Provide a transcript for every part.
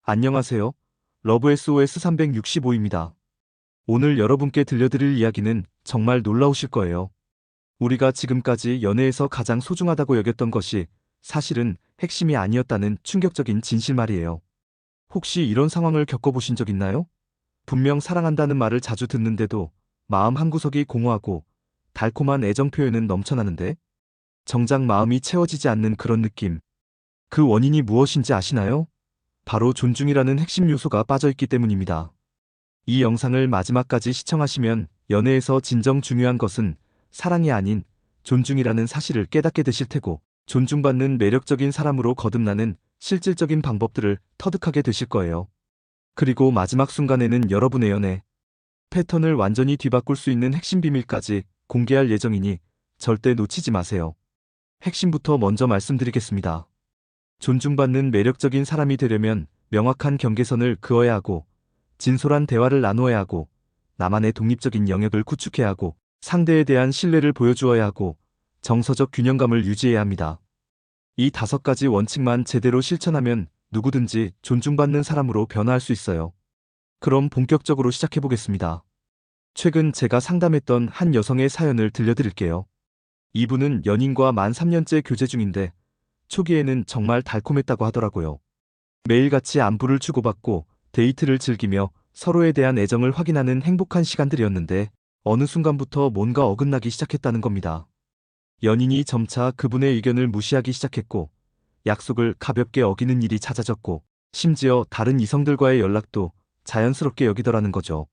안녕하세요. 러브 SOS 365입니다. 오늘 여러분께 들려드릴 이야기는 정말 놀라우실 거예요. 우리가 지금까지 연애에서 가장 소중하다고 여겼던 것이 사실은 핵심이 아니었다는 충격적인 진실 말이에요. 혹시 이런 상황을 겪어보신 적 있나요? 분명 사랑한다는 말을 자주 듣는데도 마음 한구석이 공허하고 달콤한 애정 표현은 넘쳐나는데 정작 마음이 채워지지 않는 그런 느낌. 그 원인이 무엇인지 아시나요? 바로 존중이라는 핵심 요소가 빠져있기 때문입니다. 이 영상을 마지막까지 시청하시면 연애에서 진정 중요한 것은 사랑이 아닌 존중이라는 사실을 깨닫게 되실 테고, 존중받는 매력적인 사람으로 거듭나는 실질적인 방법들을 터득하게 되실 거예요. 그리고 마지막 순간에는 여러분의 연애 패턴을 완전히 뒤바꿀 수 있는 핵심 비밀까지 공개할 예정이니 절대 놓치지 마세요. 핵심부터 먼저 말씀드리겠습니다. 존중받는 매력적인 사람이 되려면 명확한 경계선을 그어야 하고, 진솔한 대화를 나누어야 하고, 나만의 독립적인 영역을 구축해야 하고, 상대에 대한 신뢰를 보여주어야 하고, 정서적 균형감을 유지해야 합니다. 이 5가지 원칙만 제대로 실천하면 누구든지 존중받는 사람으로 변화할 수 있어요. 그럼 본격적으로 시작해보겠습니다. 최근 제가 상담했던 한 여성의 사연을 들려드릴게요. 이분은 연인과 만 3년째 교제 중인데 초기에는 정말 달콤했다고 하더라고요. 매일같이 안부를 주고받고 데이트를 즐기며 서로에 대한 애정을 확인하는 행복한 시간들이었는데 어느 순간부터 뭔가 어긋나기 시작했다는 겁니다. 연인이 점차 그분의 의견을 무시하기 시작했고, 약속을 가볍게 어기는 일이 잦아졌고, 심지어 다른 이성들과의 연락도 자연스럽게 여기더라는 거죠.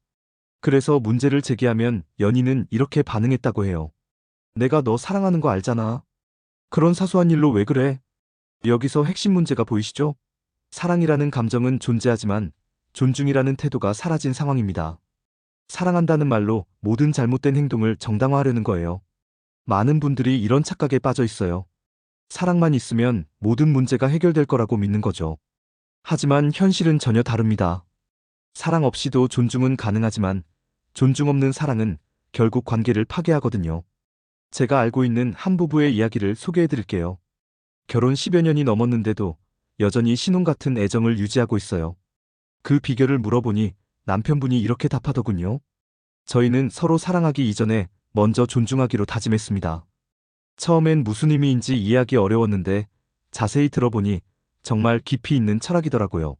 그래서 문제를 제기하면 연인은 이렇게 반응했다고 해요. 내가 너 사랑하는 거 알잖아. 그런 사소한 일로 왜 그래? 여기서 핵심 문제가 보이시죠? 사랑이라는 감정은 존재하지만 존중이라는 태도가 사라진 상황입니다. 사랑한다는 말로 모든 잘못된 행동을 정당화하려는 거예요. 많은 분들이 이런 착각에 빠져 있어요. 사랑만 있으면 모든 문제가 해결될 거라고 믿는 거죠. 하지만 현실은 전혀 다릅니다. 사랑 없이도 존중은 가능하지만 존중 없는 사랑은 결국 관계를 파괴하거든요. 제가 알고 있는 한 부부의 이야기를 소개해 드릴게요. 결혼 10여 년이 넘었는데도 여전히 신혼 같은 애정을 유지하고 있어요. 그 비결을 물어보니 남편분이 이렇게 답하더군요. 저희는 서로 사랑하기 이전에 먼저 존중하기로 다짐했습니다. 처음엔 무슨 의미인지 이해하기 어려웠는데 자세히 들어보니 정말 깊이 있는 철학이더라고요.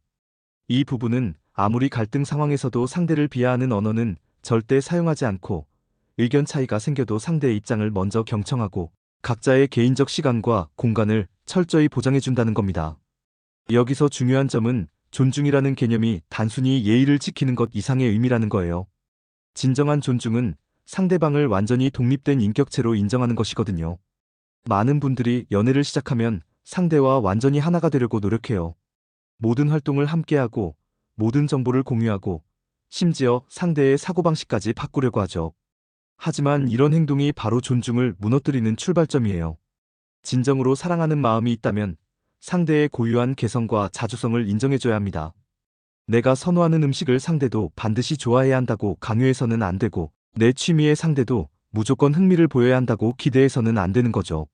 이 부부는 아무리 갈등 상황에서도 상대를 비하하는 언어는 절대 사용하지 않고, 의견 차이가 생겨도 상대의 입장을 먼저 경청하고 각자의 개인적 시간과 공간을 철저히 보장해준다는 겁니다. 여기서 중요한 점은 존중이라는 개념이 단순히 예의를 지키는 것 이상의 의미라는 거예요. 진정한 존중은 상대방을 완전히 독립된 인격체로 인정하는 것이거든요. 많은 분들이 연애를 시작하면 상대와 완전히 하나가 되려고 노력해요. 모든 활동을 함께하고, 모든 정보를 공유하고, 심지어 상대의 사고방식까지 바꾸려고 하죠. 하지만 이런 행동이 바로 존중을 무너뜨리는 출발점이에요. 진정으로 사랑하는 마음이 있다면 상대의 고유한 개성과 자주성을 인정해줘야 합니다. 내가 선호하는 음식을 상대도 반드시 좋아해야 한다고 강요해서는 안 되고, 내 취미의 상대도 무조건 흥미를 보여야 한다고 기대해서는 안 되는 거죠.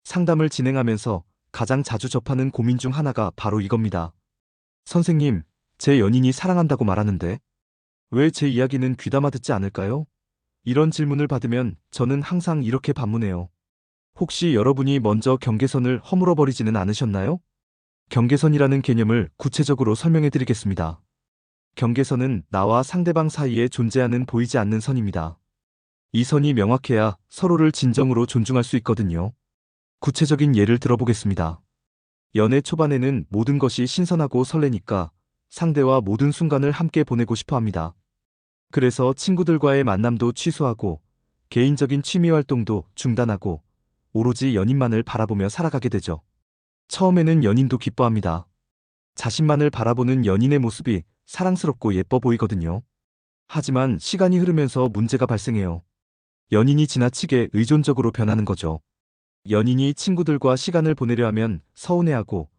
상담을 진행하면서 가장 자주 접하는 고민 중 하나가 바로 이겁니다. 선생님, 제 연인이 사랑한다고 말하는데 왜 제 이야기는 귀담아 듣지 않을까요? 이런 질문을 받으면 저는 항상 이렇게 반문해요. 혹시 여러분이 먼저 경계선을 허물어버리지는 않으셨나요? 경계선이라는 개념을 구체적으로 설명해 드리겠습니다. 경계선은 나와 상대방 사이에 존재하는 보이지 않는 선입니다. 이 선이 명확해야 서로를 진정으로 존중할 수 있거든요. 구체적인 예를 들어보겠습니다. 연애 초반에는 모든 것이 신선하고 설레니까 상대와 모든 순간을 함께 보내고 싶어 합니다. 그래서 친구들과의 만남도 취소하고 개인적인 취미 활동도 중단하고 오로지 연인만을 바라보며 살아가게 되죠. 처음에는 연인도 기뻐합니다. 자신만을 바라보는 연인의 모습이 사랑스럽고 예뻐 보이거든요. 하지만 시간이 흐르면서 문제가 발생해요. 연인이 지나치게 의존적으로 변하는 거죠. 연인이 친구들과 시간을 보내려 하면 서운해하고,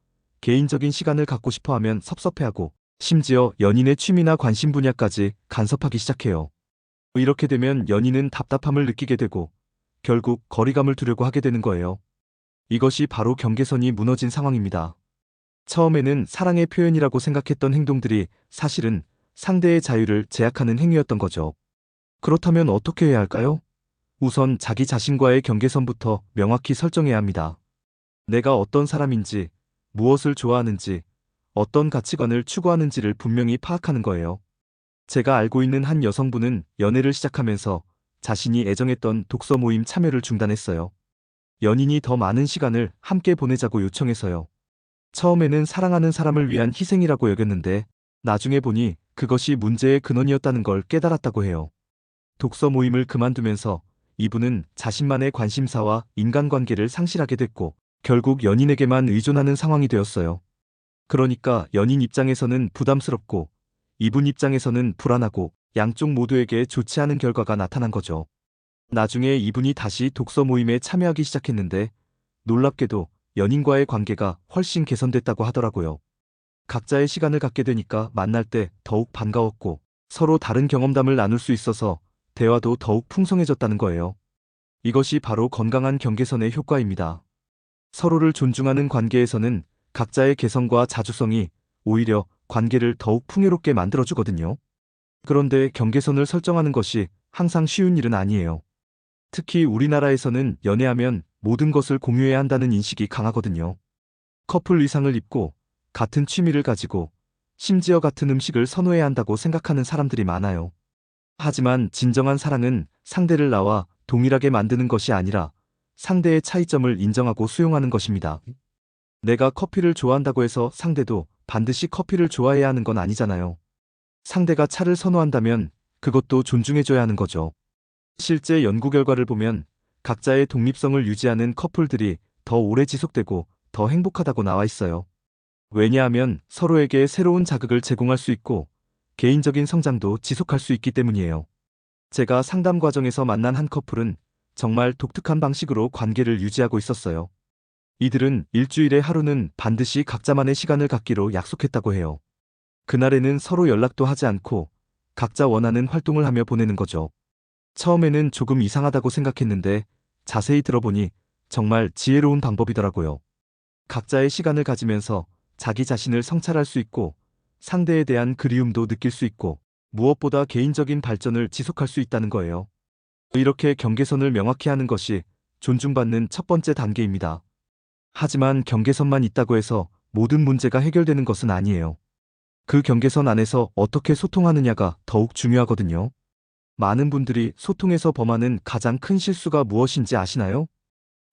개인적인 시간을 갖고 싶어 하면 섭섭해하고, 심지어 연인의 취미나 관심 분야까지 간섭하기 시작해요. 이렇게 되면 연인은 답답함을 느끼게 되고, 결국 거리감을 두려고 하게 되는 거예요. 이것이 바로 경계선이 무너진 상황입니다. 처음에는 사랑의 표현이라고 생각했던 행동들이 사실은 상대의 자유를 제약하는 행위였던 거죠. 그렇다면 어떻게 해야 할까요? 우선 자기 자신과의 경계선부터 명확히 설정해야 합니다. 내가 어떤 사람인지, 무엇을 좋아하는지, 어떤 가치관을 추구하는지를 분명히 파악하는 거예요. 제가 알고 있는 한 여성분은 연애를 시작하면서 자신이 애정했던 독서 모임 참여를 중단했어요. 연인이 더 많은 시간을 함께 보내자고 요청해서요. 처음에는 사랑하는 사람을 위한 희생이라고 여겼는데 나중에 보니 그것이 문제의 근원이었다는 걸 깨달았다고 해요. 독서 모임을 그만두면서 이분은 자신만의 관심사와 인간관계를 상실하게 됐고 결국 연인에게만 의존하는 상황이 되었어요. 그러니까 연인 입장에서는 부담스럽고 이분 입장에서는 불안하고 양쪽 모두에게 좋지 않은 결과가 나타난 거죠. 나중에 이분이 다시 독서 모임에 참여하기 시작했는데 놀랍게도 연인과의 관계가 훨씬 개선됐다고 하더라고요. 각자의 시간을 갖게 되니까 만날 때 더욱 반가웠고 서로 다른 경험담을 나눌 수 있어서 대화도 더욱 풍성해졌다는 거예요. 이것이 바로 건강한 경계선의 효과입니다. 서로를 존중하는 관계에서는 각자의 개성과 자주성이 오히려 관계를 더욱 풍요롭게 만들어주거든요. 그런데 경계선을 설정하는 것이 항상 쉬운 일은 아니에요. 특히 우리나라에서는 연애하면 모든 것을 공유해야 한다는 인식이 강하거든요. 커플 의상을 입고 같은 취미를 가지고 심지어 같은 음식을 선호해야 한다고 생각하는 사람들이 많아요. 하지만 진정한 사랑은 상대를 나와 동일하게 만드는 것이 아니라 상대의 차이점을 인정하고 수용하는 것입니다. 내가 커피를 좋아한다고 해서 상대도 반드시 커피를 좋아해야 하는 건 아니잖아요. 상대가 차를 선호한다면 그것도 존중해줘야 하는 거죠. 실제 연구 결과를 보면 각자의 독립성을 유지하는 커플들이 더 오래 지속되고 더 행복하다고 나와 있어요. 왜냐하면 서로에게 새로운 자극을 제공할 수 있고 개인적인 성장도 지속할 수 있기 때문이에요. 제가 상담 과정에서 만난 한 커플은 정말 독특한 방식으로 관계를 유지하고 있었어요. 이들은 일주일에 하루는 반드시 각자만의 시간을 갖기로 약속했다고 해요. 그날에는 서로 연락도 하지 않고 각자 원하는 활동을 하며 보내는 거죠. 처음에는 조금 이상하다고 생각했는데 자세히 들어보니 정말 지혜로운 방법이더라고요. 각자의 시간을 가지면서 자기 자신을 성찰할 수 있고 상대에 대한 그리움도 느낄 수 있고 무엇보다 개인적인 발전을 지속할 수 있다는 거예요. 이렇게 경계선을 명확히 하는 것이 존중받는 첫 번째 단계입니다. 하지만 경계선만 있다고 해서 모든 문제가 해결되는 것은 아니에요. 그 경계선 안에서 어떻게 소통하느냐가 더욱 중요하거든요. 많은 분들이 소통에서 범하는 가장 큰 실수가 무엇인지 아시나요?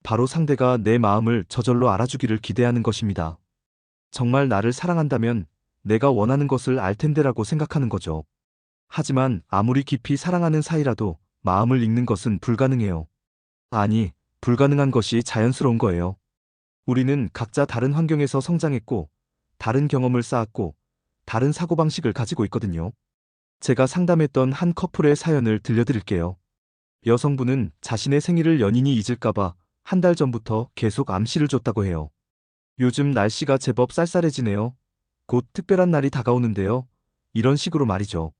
바로 상대가 내 마음을 저절로 알아주기를 기대하는 것입니다. 정말 나를 사랑한다면 내가 원하는 것을 알 텐데라고 생각하는 거죠. 하지만 아무리 깊이 사랑하는 사이라도 마음을 읽는 것은 불가능해요. 아니, 불가능한 것이 자연스러운 거예요. 우리는 각자 다른 환경에서 성장했고, 다른 경험을 쌓았고, 다른 사고방식을 가지고 있거든요. 제가 상담했던 한 커플의 사연을 들려드릴게요. 여성분은 자신의 생일을 연인이 잊을까봐 한 달 전부터 계속 암시를 줬다고 해요. 요즘 날씨가 제법 쌀쌀해지네요. 곧 특별한 날이 다가오는데요. 이런 식으로 말이죠.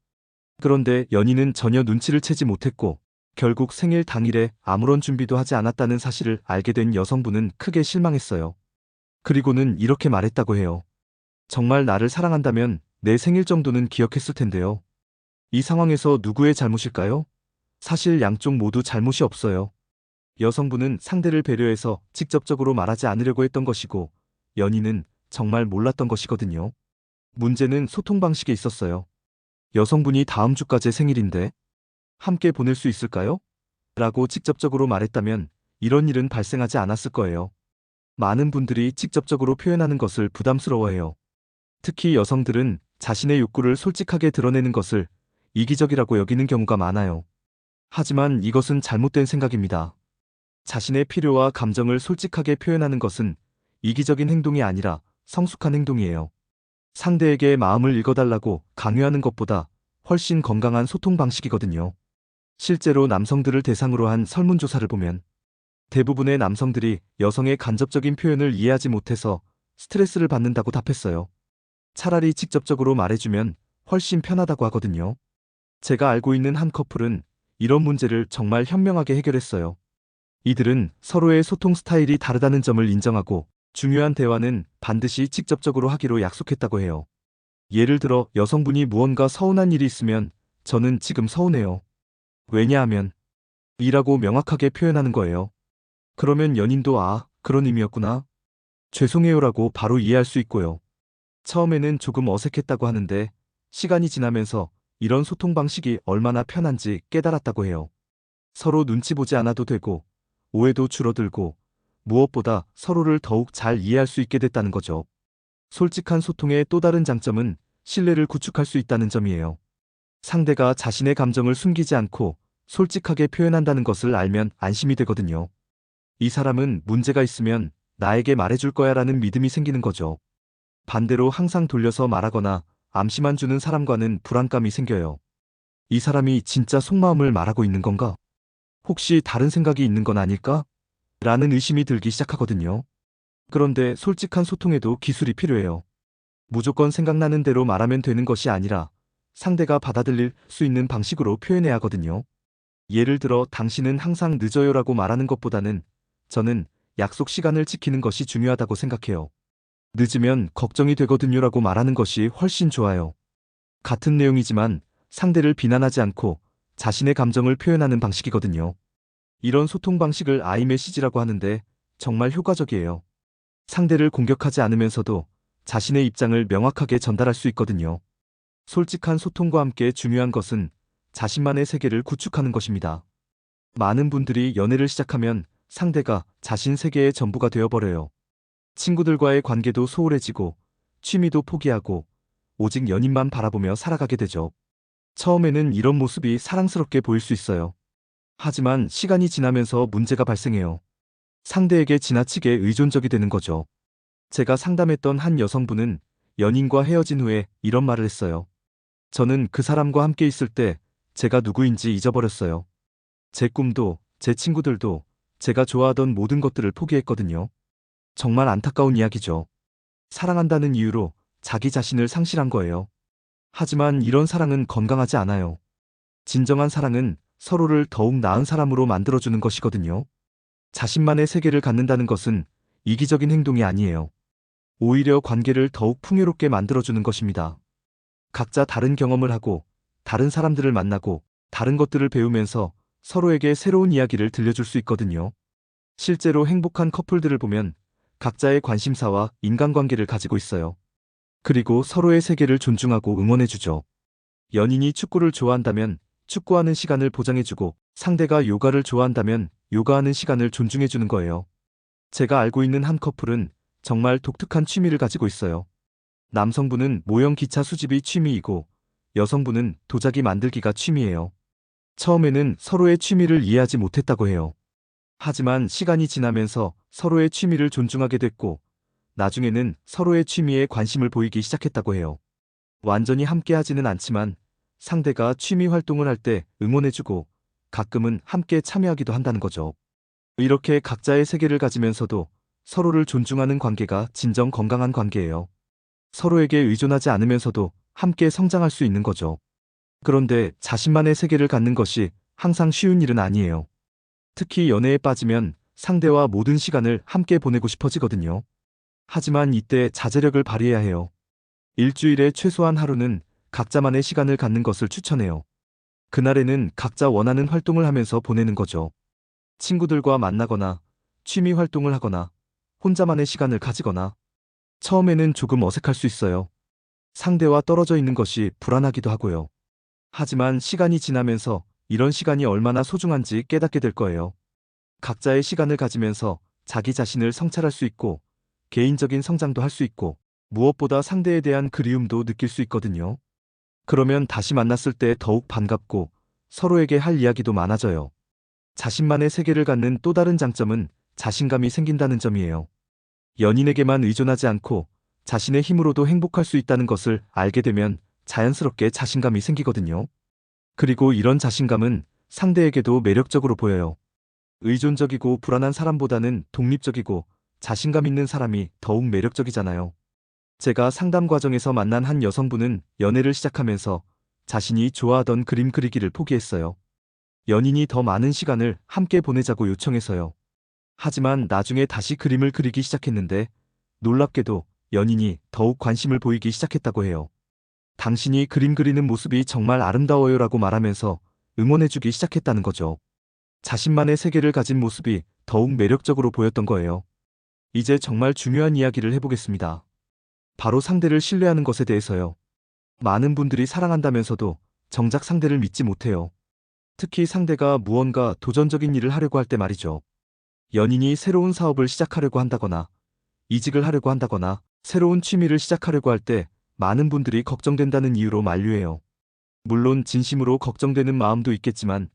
그런데 연인은 전혀 눈치를 채지 못했고 결국 생일 당일에 아무런 준비도 하지 않았다는 사실을 알게 된 여성분은 크게 실망했어요. 그리고는 이렇게 말했다고 해요. 정말 나를 사랑한다면 내 생일 정도는 기억했을 텐데요. 이 상황에서 누구의 잘못일까요? 사실 양쪽 모두 잘못이 없어요. 여성분은 상대를 배려해서 직접적으로 말하지 않으려고 했던 것이고 연인은 정말 몰랐던 것이거든요. 문제는 소통 방식에 있었어요. 여성분이 다음 주까지 생일인데 함께 보낼 수 있을까요? 라고 직접적으로 말했다면 이런 일은 발생하지 않았을 거예요. 많은 분들이 직접적으로 표현하는 것을 부담스러워해요. 특히 여성들은 자신의 욕구를 솔직하게 드러내는 것을 이기적이라고 여기는 경우가 많아요. 하지만 이것은 잘못된 생각입니다. 자신의 필요와 감정을 솔직하게 표현하는 것은 이기적인 행동이 아니라 성숙한 행동이에요. 상대에게 마음을 읽어달라고 강요하는 것보다 훨씬 건강한 소통 방식이거든요. 실제로 남성들을 대상으로 한 설문조사를 보면 대부분의 남성들이 여성의 간접적인 표현을 이해하지 못해서 스트레스를 받는다고 답했어요. 차라리 직접적으로 말해주면 훨씬 편하다고 하거든요. 제가 알고 있는 한 커플은 이런 문제를 정말 현명하게 해결했어요. 이들은 서로의 소통 스타일이 다르다는 점을 인정하고 중요한 대화는 반드시 직접적으로 하기로 약속했다고 해요. 예를 들어 여성분이 무언가 서운한 일이 있으면 저는 지금 서운해요. 왜냐하면 이라고 명확하게 표현하는 거예요. 그러면 연인도 아, 그런 의미였구나. 죄송해요라고 바로 이해할 수 있고요. 처음에는 조금 어색했다고 하는데 시간이 지나면서 이런 소통 방식이 얼마나 편한지 깨달았다고 해요. 서로 눈치 보지 않아도 되고 오해도 줄어들고 무엇보다 서로를 더욱 잘 이해할 수 있게 됐다는 거죠. 솔직한 소통의 또 다른 장점은 신뢰를 구축할 수 있다는 점이에요. 상대가 자신의 감정을 숨기지 않고 솔직하게 표현한다는 것을 알면 안심이 되거든요. 이 사람은 문제가 있으면 나에게 말해줄 거야 라는 믿음이 생기는 거죠. 반대로 항상 돌려서 말하거나 암시만 주는 사람과는 불안감이 생겨요. 이 사람이 진짜 속마음을 말하고 있는 건가? 혹시 다른 생각이 있는 건 아닐까? 라는 의심이 들기 시작하거든요. 그런데 솔직한 소통에도 기술이 필요해요. 무조건 생각나는 대로 말하면 되는 것이 아니라 상대가 받아들일 수 있는 방식으로 표현해야 하거든요. 예를 들어 당신은 항상 늦어요라고 말하는 것보다는 저는 약속 시간을 지키는 것이 중요하다고 생각해요. 늦으면 걱정이 되거든요라고 말하는 것이 훨씬 좋아요. 같은 내용이지만 상대를 비난하지 않고 자신의 감정을 표현하는 방식이거든요. 이런 소통 방식을 아이메시지라고 하는데 정말 효과적이에요. 상대를 공격하지 않으면서도 자신의 입장을 명확하게 전달할 수 있거든요. 솔직한 소통과 함께 중요한 것은 자신만의 세계를 구축하는 것입니다. 많은 분들이 연애를 시작하면 상대가 자신 세계의 전부가 되어버려요. 친구들과의 관계도 소홀해지고 취미도 포기하고 오직 연인만 바라보며 살아가게 되죠. 처음에는 이런 모습이 사랑스럽게 보일 수 있어요. 하지만 시간이 지나면서 문제가 발생해요. 상대에게 지나치게 의존적이 되는 거죠. 제가 상담했던 한 여성분은 연인과 헤어진 후에 이런 말을 했어요. 저는 그 사람과 함께 있을 때 제가 누구인지 잊어버렸어요. 제 꿈도, 제 친구들도, 제가 좋아하던 모든 것들을 포기했거든요. 정말 안타까운 이야기죠. 사랑한다는 이유로 자기 자신을 상실한 거예요. 하지만 이런 사랑은 건강하지 않아요. 진정한 사랑은 서로를 더욱 나은 사람으로 만들어주는 것이거든요. 자신만의 세계를 갖는다는 것은 이기적인 행동이 아니에요. 오히려 관계를 더욱 풍요롭게 만들어주는 것입니다. 각자 다른 경험을 하고, 다른 사람들을 만나고, 다른 것들을 배우면서 서로에게 새로운 이야기를 들려줄 수 있거든요. 실제로 행복한 커플들을 보면 각자의 관심사와 인간관계를 가지고 있어요. 그리고 서로의 세계를 존중하고 응원해주죠. 연인이 축구를 좋아한다면 축구하는 시간을 보장해주고 상대가 요가를 좋아한다면 요가하는 시간을 존중해주는 거예요. 제가 알고 있는 한 커플은 정말 독특한 취미를 가지고 있어요. 남성분은 모형 기차 수집이 취미이고 여성분은 도자기 만들기가 취미예요. 처음에는 서로의 취미를 이해하지 못했다고 해요. 하지만 시간이 지나면서 서로의 취미를 존중하게 됐고 나중에는 서로의 취미에 관심을 보이기 시작했다고 해요. 완전히 함께 하지는 않지만 상대가 취미 활동을 할 때 응원해주고 가끔은 함께 참여하기도 한다는 거죠. 이렇게 각자의 세계를 가지면서도 서로를 존중하는 관계가 진정 건강한 관계예요. 서로에게 의존하지 않으면서도 함께 성장할 수 있는 거죠. 그런데 자신만의 세계를 갖는 것이 항상 쉬운 일은 아니에요. 특히 연애에 빠지면 상대와 모든 시간을 함께 보내고 싶어지거든요. 하지만 이때 자제력을 발휘해야 해요. 일주일에 최소한 하루는 각자만의 시간을 갖는 것을 추천해요. 그날에는 각자 원하는 활동을 하면서 보내는 거죠. 친구들과 만나거나, 취미 활동을 하거나, 혼자만의 시간을 가지거나, 처음에는 조금 어색할 수 있어요. 상대와 떨어져 있는 것이 불안하기도 하고요. 하지만 시간이 지나면서 이런 시간이 얼마나 소중한지 깨닫게 될 거예요. 각자의 시간을 가지면서 자기 자신을 성찰할 수 있고, 개인적인 성장도 할 수 있고, 무엇보다 상대에 대한 그리움도 느낄 수 있거든요. 그러면 다시 만났을 때 더욱 반갑고 서로에게 할 이야기도 많아져요. 자신만의 세계를 갖는 또 다른 장점은 자신감이 생긴다는 점이에요. 연인에게만 의존하지 않고 자신의 힘으로도 행복할 수 있다는 것을 알게 되면 자연스럽게 자신감이 생기거든요. 그리고 이런 자신감은 상대에게도 매력적으로 보여요. 의존적이고 불안한 사람보다는 독립적이고 자신감 있는 사람이 더욱 매력적이잖아요. 제가 상담 과정에서 만난 한 여성분은 연애를 시작하면서 자신이 좋아하던 그림 그리기를 포기했어요. 연인이 더 많은 시간을 함께 보내자고 요청해서요. 하지만 나중에 다시 그림을 그리기 시작했는데 놀랍게도 연인이 더욱 관심을 보이기 시작했다고 해요. 당신이 그림 그리는 모습이 정말 아름다워요라고 말하면서 응원해주기 시작했다는 거죠. 자신만의 세계를 가진 모습이 더욱 매력적으로 보였던 거예요. 이제 정말 중요한 이야기를 해보겠습니다. 바로 상대를 신뢰하는 것에 대해서요. 많은 분들이 사랑한다면서도 정작 상대를 믿지 못해요. 특히 상대가 무언가 도전적인 일을 하려고 할 때 말이죠. 연인이 새로운 사업을 시작하려고 한다거나, 이직을 하려고 한다거나, 새로운 취미를 시작하려고 할 때 많은 분들이 걱정된다는 이유로 만류해요. 물론 진심으로 걱정되는 마음도 있겠지만,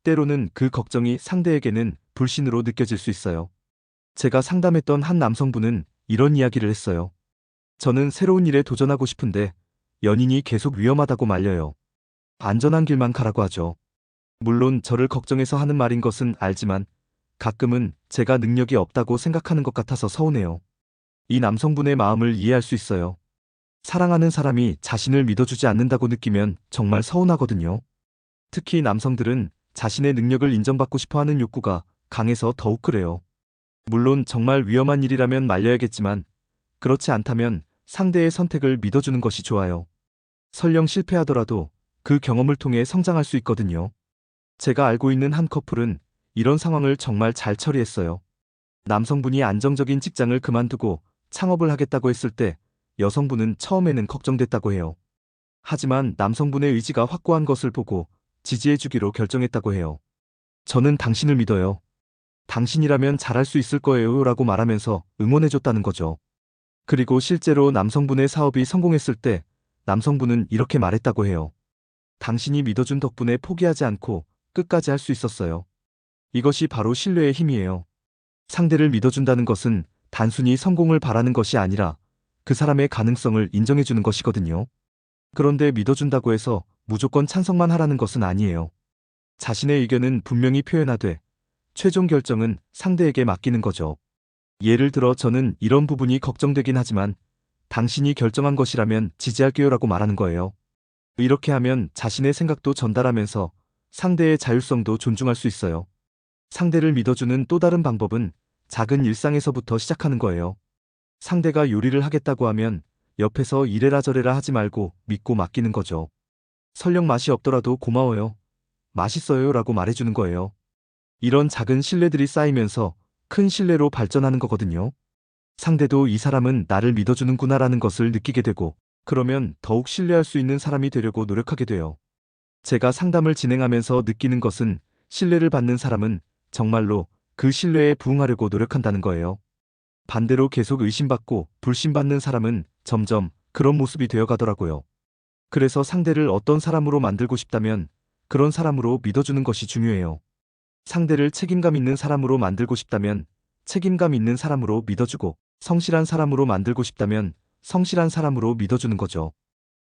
때로는 그 걱정이 상대에게는 불신으로 느껴질 수 있어요. 제가 상담했던 한 남성분은 이런 이야기를 했어요. 저는 새로운 일에 도전하고 싶은데 연인이 계속 위험하다고 말려요. 안전한 길만 가라고 하죠. 물론 저를 걱정해서 하는 말인 것은 알지만 가끔은 제가 능력이 없다고 생각하는 것 같아서 서운해요. 이 남성분의 마음을 이해할 수 있어요. 사랑하는 사람이 자신을 믿어주지 않는다고 느끼면 정말 서운하거든요. 특히 남성들은 자신의 능력을 인정받고 싶어 하는 욕구가 강해서 더욱 그래요. 물론 정말 위험한 일이라면 말려야겠지만 그렇지 않다면 상대의 선택을 믿어주는 것이 좋아요. 설령 실패하더라도 그 경험을 통해 성장할 수 있거든요. 제가 알고 있는 한 커플은 이런 상황을 정말 잘 처리했어요. 남성분이 안정적인 직장을 그만두고 창업을 하겠다고 했을 때 여성분은 처음에는 걱정됐다고 해요. 하지만 남성분의 의지가 확고한 것을 보고 지지해주기로 결정했다고 해요. 저는 당신을 믿어요. 당신이라면 잘할 수 있을 거예요 라고 말하면서 응원해줬다는 거죠. 그리고 실제로 남성분의 사업이 성공했을 때 남성분은 이렇게 말했다고 해요. 당신이 믿어준 덕분에 포기하지 않고 끝까지 할 수 있었어요. 이것이 바로 신뢰의 힘이에요. 상대를 믿어준다는 것은 단순히 성공을 바라는 것이 아니라 그 사람의 가능성을 인정해주는 것이거든요. 그런데 믿어준다고 해서 무조건 찬성만 하라는 것은 아니에요. 자신의 의견은 분명히 표현하되 최종 결정은 상대에게 맡기는 거죠. 예를 들어 저는 이런 부분이 걱정되긴 하지만 당신이 결정한 것이라면 지지할게요라고 말하는 거예요. 이렇게 하면 자신의 생각도 전달하면서 상대의 자율성도 존중할 수 있어요. 상대를 믿어주는 또 다른 방법은 작은 일상에서부터 시작하는 거예요. 상대가 요리를 하겠다고 하면 옆에서 이래라 저래라 하지 말고 믿고 맡기는 거죠. 설령 맛이 없더라도 고마워요. 맛있어요 라고 말해주는 거예요. 이런 작은 신뢰들이 쌓이면서 큰 신뢰로 발전하는 거거든요. 상대도 이 사람은 나를 믿어주는구나라는 것을 느끼게 되고, 그러면 더욱 신뢰할 수 있는 사람이 되려고 노력하게 돼요. 제가 상담을 진행하면서 느끼는 것은 신뢰를 받는 사람은 정말로 그 신뢰에 부응하려고 노력한다는 거예요. 반대로 계속 의심받고 불신받는 사람은 점점 그런 모습이 되어가더라고요. 그래서 상대를 어떤 사람으로 만들고 싶다면 그런 사람으로 믿어주는 것이 중요해요. 상대를 책임감 있는 사람으로 만들고 싶다면 책임감 있는 사람으로 믿어주고, 성실한 사람으로 만들고 싶다면 성실한 사람으로 믿어주는 거죠.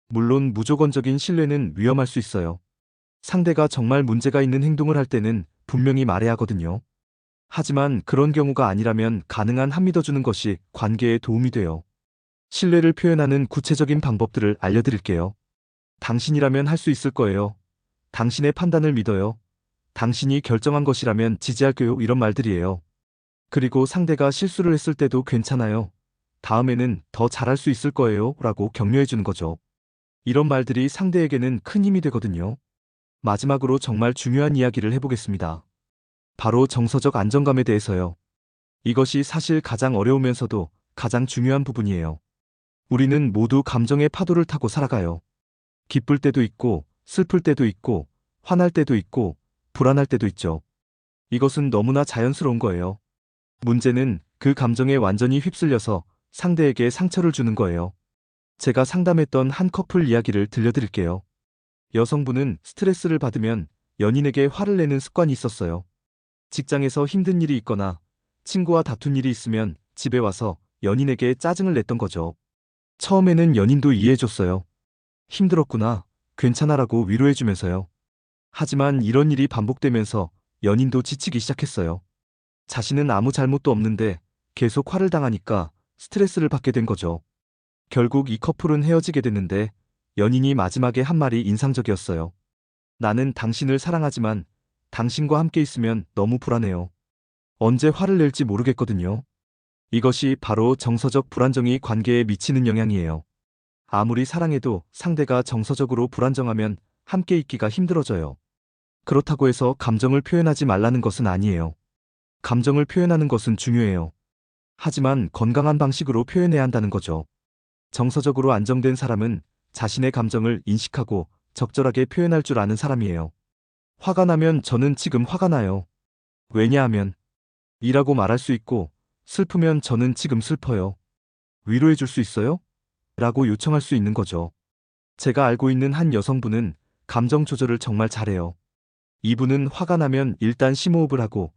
물론 무조건적인 신뢰는 위험할 수 있어요. 상대가 정말 문제가 있는 행동을 할 때는 분명히 말해야 하거든요. 하지만 그런 경우가 아니라면 가능한 한 믿어주는 것이 관계에 도움이 돼요. 신뢰를 표현하는 구체적인 방법들을 알려드릴게요. 당신이라면 할 수 있을 거예요. 당신의 판단을 믿어요. 당신이 결정한 것이라면 지지할게요. 이런 말들이에요. 그리고 상대가 실수를 했을 때도 괜찮아요. 다음에는 더 잘할 수 있을 거예요. 라고 격려해 주는 거죠. 이런 말들이 상대에게는 큰 힘이 되거든요. 마지막으로 정말 중요한 이야기를 해보겠습니다. 바로 정서적 안정감에 대해서요. 이것이 사실 가장 어려우면서도 가장 중요한 부분이에요. 우리는 모두 감정의 파도를 타고 살아가요. 기쁠 때도 있고, 슬플 때도 있고, 화날 때도 있고, 불안할 때도 있죠. 이것은 너무나 자연스러운 거예요. 문제는 그 감정에 완전히 휩쓸려서 상대에게 상처를 주는 거예요. 제가 상담했던 한 커플 이야기를 들려드릴게요. 여성분은 스트레스를 받으면 연인에게 화를 내는 습관이 있었어요. 직장에서 힘든 일이 있거나 친구와 다툰 일이 있으면 집에 와서 연인에게 짜증을 냈던 거죠. 처음에는 연인도 이해해줬어요. 힘들었구나, 괜찮아라고 위로해주면서요. 하지만 이런 일이 반복되면서 연인도 지치기 시작했어요. 자신은 아무 잘못도 없는데 계속 화를 당하니까 스트레스를 받게 된 거죠. 결국 이 커플은 헤어지게 됐는데 연인이 마지막에 한 말이 인상적이었어요. 나는 당신을 사랑하지만 당신과 함께 있으면 너무 불안해요. 언제 화를 낼지 모르겠거든요. 이것이 바로 정서적 불안정이 관계에 미치는 영향이에요. 아무리 사랑해도 상대가 정서적으로 불안정하면 함께 있기가 힘들어져요. 그렇다고 해서 감정을 표현하지 말라는 것은 아니에요. 감정을 표현하는 것은 중요해요. 하지만 건강한 방식으로 표현해야 한다는 거죠. 정서적으로 안정된 사람은 자신의 감정을 인식하고 적절하게 표현할 줄 아는 사람이에요. 화가 나면 저는 지금 화가 나요. 왜냐하면 이라고 말할 수 있고, 슬프면 저는 지금 슬퍼요. 위로해 줄 수 있어요? 라고 요청할 수 있는 거죠. 제가 알고 있는 한 여성분은 감정 조절을 정말 잘해요. 이분은 화가 나면 일단 심호흡을 하고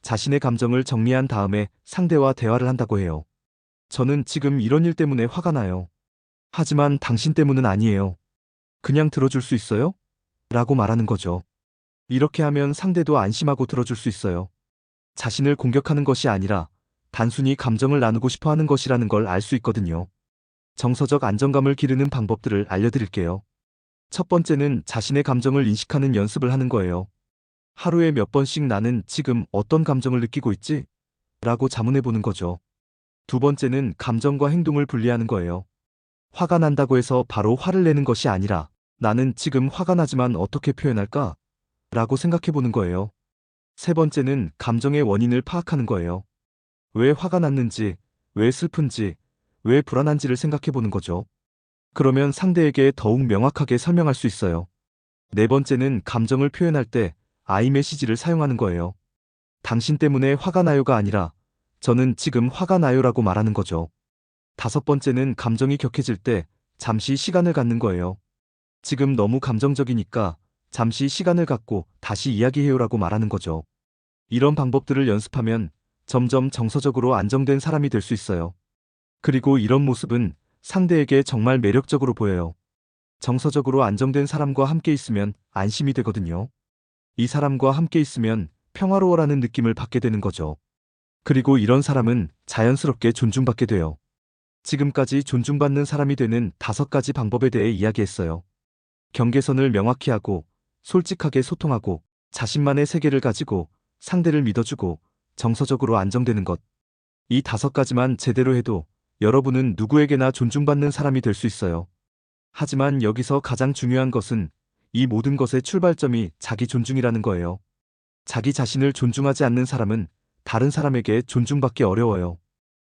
자신의 감정을 정리한 다음에 상대와 대화를 한다고 해요. 저는 지금 이런 일 때문에 화가 나요. 하지만 당신 때문은 아니에요. 그냥 들어줄 수 있어요? 라고 말하는 거죠. 이렇게 하면 상대도 안심하고 들어줄 수 있어요. 자신을 공격하는 것이 아니라 단순히 감정을 나누고 싶어 하는 것이라는 걸 알 수 있거든요. 정서적 안정감을 기르는 방법들을 알려드릴게요. 첫 번째는 자신의 감정을 인식하는 연습을 하는 거예요. 하루에 몇 번씩 나는 지금 어떤 감정을 느끼고 있지? 라고 자문해 보는 거죠. 두 번째는 감정과 행동을 분리하는 거예요. 화가 난다고 해서 바로 화를 내는 것이 아니라 나는 지금 화가 나지만 어떻게 표현할까? 라고 생각해 보는 거예요. 세 번째는 감정의 원인을 파악하는 거예요. 왜 화가 났는지, 왜 슬픈지, 왜 불안한지를 생각해 보는 거죠. 그러면 상대에게 더욱 명확하게 설명할 수 있어요. 네 번째는 감정을 표현할 때 I 메시지를 사용하는 거예요. 당신 때문에 화가 나요가 아니라 저는 지금 화가 나요라고 말하는 거죠. 다섯 번째는 감정이 격해질 때 잠시 시간을 갖는 거예요. 지금 너무 감정적이니까 잠시 시간을 갖고 다시 이야기해요라고 말하는 거죠. 이런 방법들을 연습하면 점점 정서적으로 안정된 사람이 될 수 있어요. 그리고 이런 모습은 상대에게 정말 매력적으로 보여요. 정서적으로 안정된 사람과 함께 있으면 안심이 되거든요. 이 사람과 함께 있으면 평화로워라는 느낌을 받게 되는 거죠. 그리고 이런 사람은 자연스럽게 존중받게 돼요. 지금까지 존중받는 사람이 되는 5가지 방법에 대해 이야기했어요. 경계선을 명확히 하고, 솔직하게 소통하고, 자신만의 세계를 가지고, 상대를 믿어주고, 정서적으로 안정되는 것. 이 5가지만 제대로 해도 여러분은 누구에게나 존중받는 사람이 될 수 있어요. 하지만 여기서 가장 중요한 것은 이 모든 것의 출발점이 자기 존중이라는 거예요. 자기 자신을 존중하지 않는 사람은 다른 사람에게 존중받기 어려워요.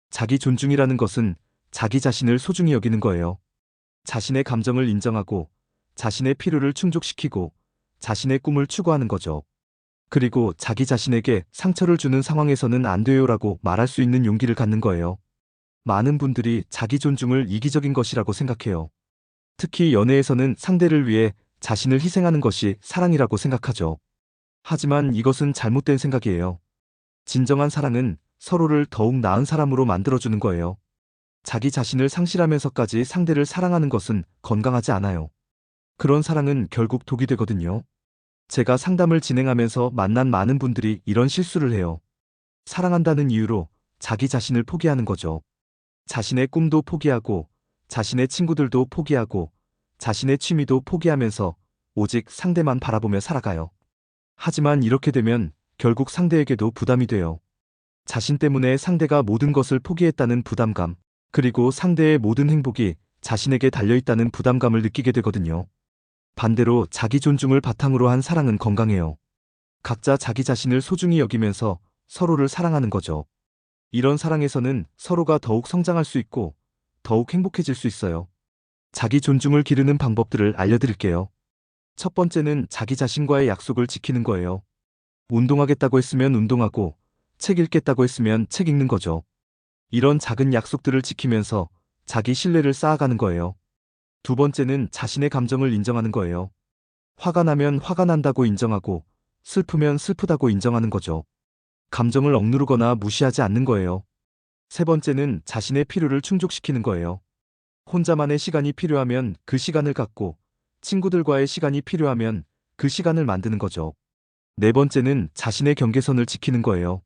자기 존중이라는 것은 자기 자신을 소중히 여기는 거예요. 자신의 감정을 인정하고 자신의 필요를 충족시키고 자신의 꿈을 추구하는 거죠. 그리고 자기 자신에게 상처를 주는 상황에서는 안 돼요라고 말할 수 있는 용기를 갖는 거예요. 많은 분들이 자기 존중을 이기적인 것이라고 생각해요. 특히 연애에서는 상대를 위해 자신을 희생하는 것이 사랑이라고 생각하죠. 하지만 이것은 잘못된 생각이에요. 진정한 사랑은 서로를 더욱 나은 사람으로 만들어주는 거예요. 자기 자신을 상실하면서까지 상대를 사랑하는 것은 건강하지 않아요. 그런 사랑은 결국 독이 되거든요. 제가 상담을 진행하면서 만난 많은 분들이 이런 실수를 해요. 사랑한다는 이유로 자기 자신을 포기하는 거죠. 자신의 꿈도 포기하고, 자신의 친구들도 포기하고, 자신의 취미도 포기하면서 오직 상대만 바라보며 살아가요. 하지만 이렇게 되면 결국 상대에게도 부담이 돼요. 자신 때문에 상대가 모든 것을 포기했다는 부담감, 그리고 상대의 모든 행복이 자신에게 달려있다는 부담감을 느끼게 되거든요. 반대로 자기 존중을 바탕으로 한 사랑은 건강해요. 각자 자기 자신을 소중히 여기면서 서로를 사랑하는 거죠. 이런 사랑에서는 서로가 더욱 성장할 수 있고 더욱 행복해질 수 있어요. 자기 존중을 기르는 방법들을 알려드릴게요. 첫 번째는 자기 자신과의 약속을 지키는 거예요. 운동하겠다고 했으면 운동하고, 책 읽겠다고 했으면 책 읽는 거죠. 이런 작은 약속들을 지키면서 자기 신뢰를 쌓아가는 거예요. 두 번째는 자신의 감정을 인정하는 거예요. 화가 나면 화가 난다고 인정하고, 슬프면 슬프다고 인정하는 거죠. 감정을 억누르거나 무시하지 않는 거예요. 세 번째는 자신의 필요를 충족시키는 거예요. 혼자만의 시간이 필요하면 그 시간을 갖고, 친구들과의 시간이 필요하면 그 시간을 만드는 거죠. 네 번째는 자신의 경계선을 지키는 거예요.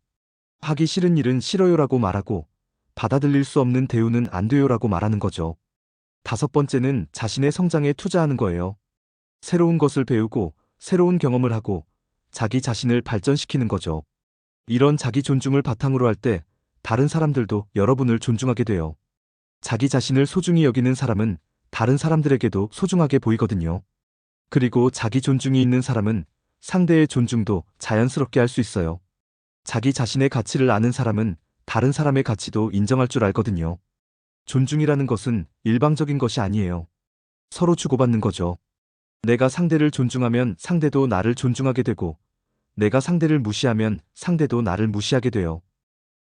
하기 싫은 일은 싫어요라고 말하고, 받아들일 수 없는 대우는 안 돼요라고 말하는 거죠. 다섯 번째는 자신의 성장에 투자하는 거예요. 새로운 것을 배우고, 새로운 경험을 하고, 자기 자신을 발전시키는 거죠. 이런 자기 존중을 바탕으로 할 때 다른 사람들도 여러분을 존중하게 돼요. 자기 자신을 소중히 여기는 사람은 다른 사람들에게도 소중하게 보이거든요. 그리고 자기 존중이 있는 사람은 상대의 존중도 자연스럽게 할 수 있어요. 자기 자신의 가치를 아는 사람은 다른 사람의 가치도 인정할 줄 알거든요. 존중이라는 것은 일방적인 것이 아니에요. 서로 주고받는 거죠. 내가 상대를 존중하면 상대도 나를 존중하게 되고, 내가 상대를 무시하면 상대도 나를 무시하게 돼요.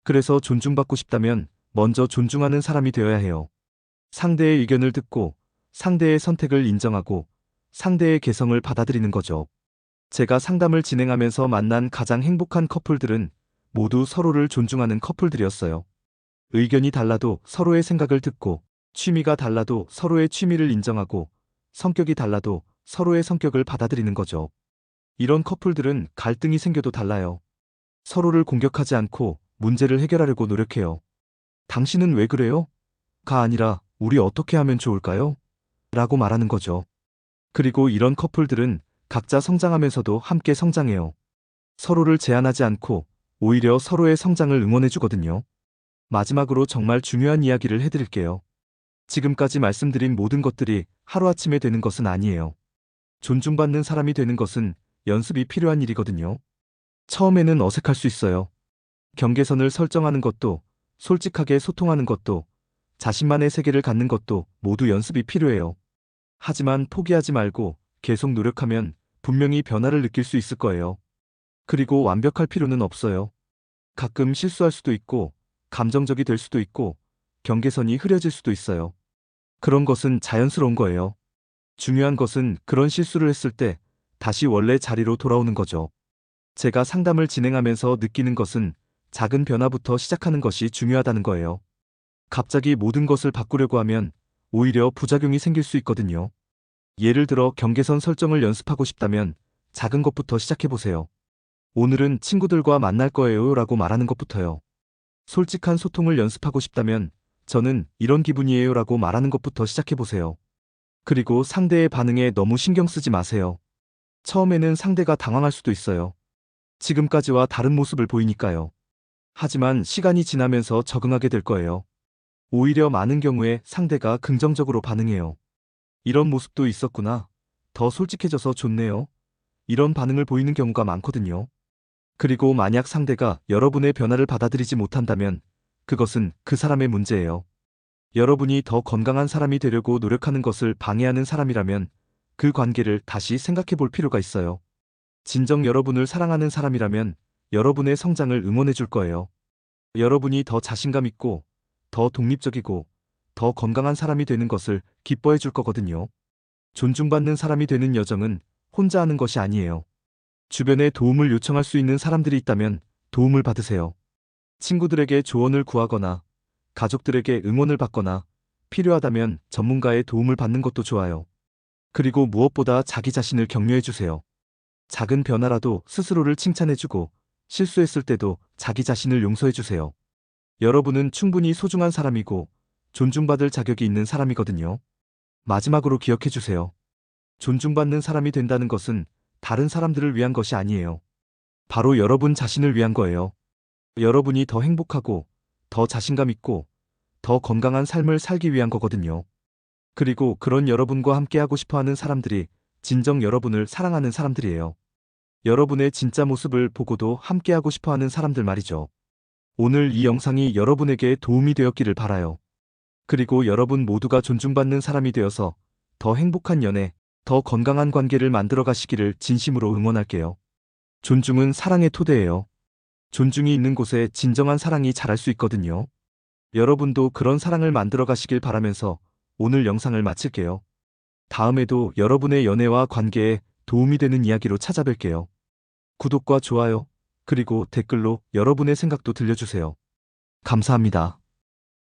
그래서 존중받고 싶다면 먼저 존중하는 사람이 되어야 해요. 상대의 의견을 듣고 상대의 선택을 인정하고 상대의 개성을 받아들이는 거죠. 제가 상담을 진행하면서 만난 가장 행복한 커플들은 모두 서로를 존중하는 커플들이었어요. 의견이 달라도 서로의 생각을 듣고, 취미가 달라도 서로의 취미를 인정하고, 성격이 달라도 서로의 성격을 받아들이는 거죠. 이런 커플들은 갈등이 생겨도 달라요. 서로를 공격하지 않고 문제를 해결하려고 노력해요. 당신은 왜 그래요? 가 아니라 우리 어떻게 하면 좋을까요? 라고 말하는 거죠. 그리고 이런 커플들은 각자 성장하면서도 함께 성장해요. 서로를 제한하지 않고 오히려 서로의 성장을 응원해 주거든요. 마지막으로 정말 중요한 이야기를 해드릴게요. 지금까지 말씀드린 모든 것들이 하루아침에 되는 것은 아니에요. 존중받는 사람이 되는 것은 연습이 필요한 일이거든요. 처음에는 어색할 수 있어요. 경계선을 설정하는 것도, 솔직하게 소통하는 것도, 자신만의 세계를 갖는 것도 모두 연습이 필요해요. 하지만 포기하지 말고 계속 노력하면 분명히 변화를 느낄 수 있을 거예요. 그리고 완벽할 필요는 없어요. 가끔 실수할 수도 있고, 감정적이 될 수도 있고, 경계선이 흐려질 수도 있어요. 그런 것은 자연스러운 거예요. 중요한 것은 그런 실수를 했을 때 다시 원래 자리로 돌아오는 거죠. 제가 상담을 진행하면서 느끼는 것은 작은 변화부터 시작하는 것이 중요하다는 거예요. 갑자기 모든 것을 바꾸려고 하면 오히려 부작용이 생길 수 있거든요. 예를 들어 경계선 설정을 연습하고 싶다면 작은 것부터 시작해보세요. 오늘은 친구들과 만날 거예요 라고 말하는 것부터요. 솔직한 소통을 연습하고 싶다면 저는 이런 기분이에요 라고 말하는 것부터 시작해보세요. 그리고 상대의 반응에 너무 신경 쓰지 마세요. 처음에는 상대가 당황할 수도 있어요. 지금까지와 다른 모습을 보이니까요. 하지만 시간이 지나면서 적응하게 될 거예요. 오히려 많은 경우에 상대가 긍정적으로 반응해요. 이런 모습도 있었구나. 더 솔직해져서 좋네요. 이런 반응을 보이는 경우가 많거든요. 그리고 만약 상대가 여러분의 변화를 받아들이지 못한다면 그것은 그 사람의 문제예요. 여러분이 더 건강한 사람이 되려고 노력하는 것을 방해하는 사람이라면 그 관계를 다시 생각해 볼 필요가 있어요. 진정 여러분을 사랑하는 사람이라면 여러분의 성장을 응원해 줄 거예요. 여러분이 더 자신감 있고, 더 독립적이고, 더 건강한 사람이 되는 것을 기뻐해 줄 거거든요. 존중받는 사람이 되는 여정은 혼자 하는 것이 아니에요. 주변에 도움을 요청할 수 있는 사람들이 있다면 도움을 받으세요. 친구들에게 조언을 구하거나, 가족들에게 응원을 받거나, 필요하다면 전문가의 도움을 받는 것도 좋아요. 그리고 무엇보다 자기 자신을 격려해 주세요. 작은 변화라도 스스로를 칭찬해주고, 실수했을 때도 자기 자신을 용서해주세요. 여러분은 충분히 소중한 사람이고 존중받을 자격이 있는 사람이거든요. 마지막으로 기억해주세요. 존중받는 사람이 된다는 것은 다른 사람들을 위한 것이 아니에요. 바로 여러분 자신을 위한 거예요. 여러분이 더 행복하고 더 자신감 있고 더 건강한 삶을 살기 위한 거거든요. 그리고 그런 여러분과 함께하고 싶어하는 사람들이 진정 여러분을 사랑하는 사람들이에요. 여러분의 진짜 모습을 보고도 함께하고 싶어하는 사람들 말이죠. 오늘 이 영상이 여러분에게 도움이 되었기를 바라요. 그리고 여러분 모두가 존중받는 사람이 되어서 더 행복한 연애, 더 건강한 관계를 만들어 가시기를 진심으로 응원할게요. 존중은 사랑의 토대예요. 존중이 있는 곳에 진정한 사랑이 자랄 수 있거든요. 여러분도 그런 사랑을 만들어 가시길 바라면서 오늘 영상을 마칠게요. 다음에도 여러분의 연애와 관계에 도움이 되는 이야기로 찾아뵐게요. 구독과 좋아요, 그리고 댓글로 여러분의 생각도 들려주세요. 감사합니다.